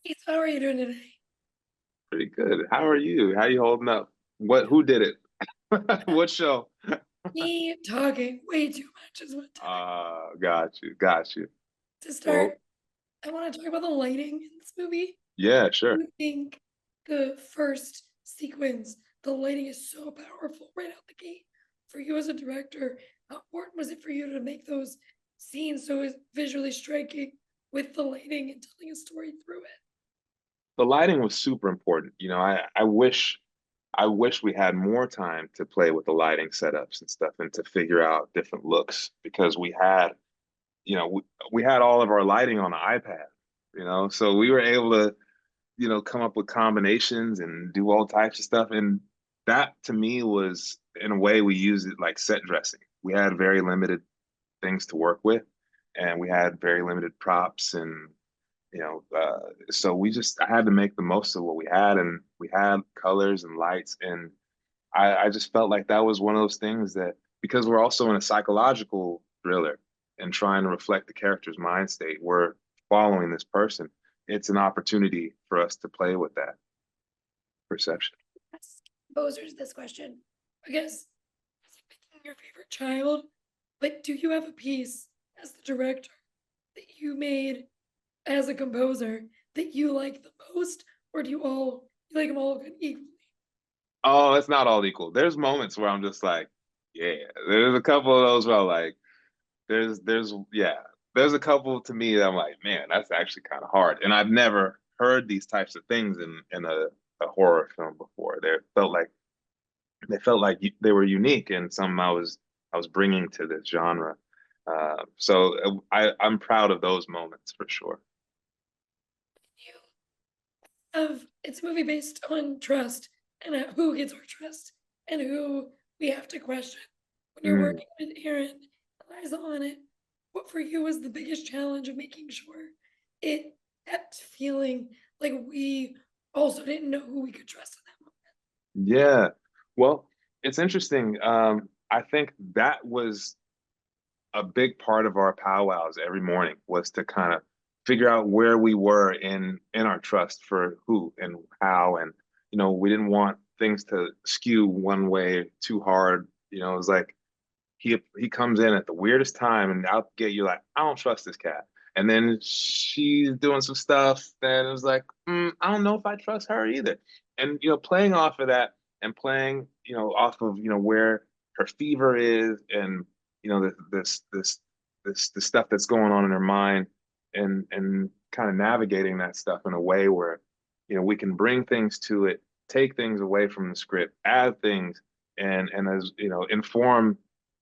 Keith, how are you doing today? Pretty good. How are you? How you holding up? Who did it? What show? Me talking way too much is what time. Got you, got you. To start, Well, I want to talk about the lighting in this movie. yeah, sure. You think the first sequence, the lighting is so powerful right out the gate. For you as a director, how important was it for you to make those scenes so visually striking with the lighting and telling a story through it? The lighting was super important. I wish we had more time to play with the lighting setups and stuff and to figure out different looks because we had all of our lighting on the iPad, so we were able to, come up with combinations and do all types of stuff. And that to me was, in a way, we used it like set dressing. We had very limited things to work with, and we had very limited props, and so I had to make the most of what we had, and we had colors and lights, and I just felt like that was one of those things that, because we're also in a psychological thriller and trying to reflect the character's mind state, we're following this person. It's an opportunity for us to play with that perception. Ask composers this question. I guess it's picking your favorite child, but do you have a piece as the director that you made as a composer that you like the most, or do you like them all equally? Oh, it's not all equal. There's moments where I'm just like, yeah. There's a couple of those where I'm like, yeah. There's a couple to me that I'm like, man, that's actually kind of hard. And I've never heard these types of things in a horror film before. They felt like they were unique and something I was bringing to this genre. I'm proud of those moments for sure. You have it's a movie based on trust and who gets our trust and who we have to question. When you're Mm. working with Aaron and Liza on it, what for you was the biggest challenge of making sure it kept feeling like we also didn't know who we could trust in that Yeah. Well, it's interesting. I think that was a big part of our powwows every morning, was to kind of figure out where we were in our trust for who and how. And we didn't want things to skew one way too hard. It was like he comes in at the weirdest time and out get you like, I don't trust this cat. And then she's doing some stuff and it was like, I don't know if I trust her either. And playing off of that and playing, off of, where her fever is, and this stuff that's going on in her mind, and kind of navigating that stuff in a way where, we can bring things to it, take things away from the script, add things, and as inform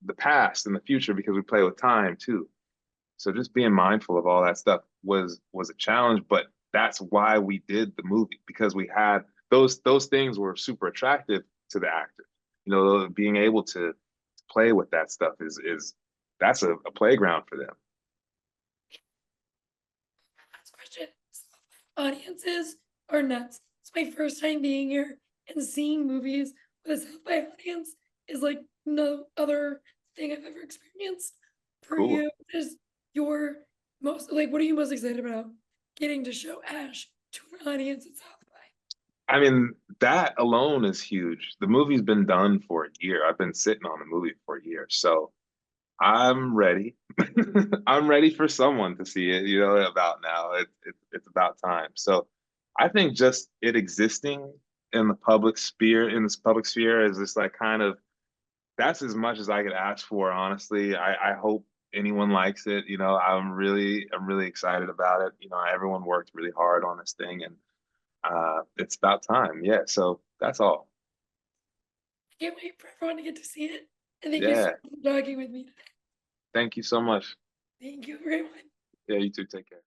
the past and the future, because we play with time too. So just being mindful of all that stuff was a challenge, but that's why we did the movie, because we had those things were super attractive to the actors. Being able to play with that stuff is that's a playground for them. last question. Audiences are nuts. It's my first time being here and seeing movies with a South by audience is like no other thing I've ever experienced. For Cool. you, is your most like what are you most excited about getting to show Ash to an audience at South by? I mean, that alone is huge. The movie's been done for a year. I've been sitting on the movie for a year. So I'm ready. I'm ready for someone to see it, about now. It's about time. So I think just it existing in this public sphere, is just like kind of, that's as much as I could ask for, honestly. I hope anyone likes it. I'm really excited about it. Everyone worked really hard on this thing, and it's about time. Yeah. So that's all. I can't wait for everyone to get to see it. And thank you so Yeah. much for talking with me today. Thank you so much. Thank you, everyone. Yeah, you too. Take care.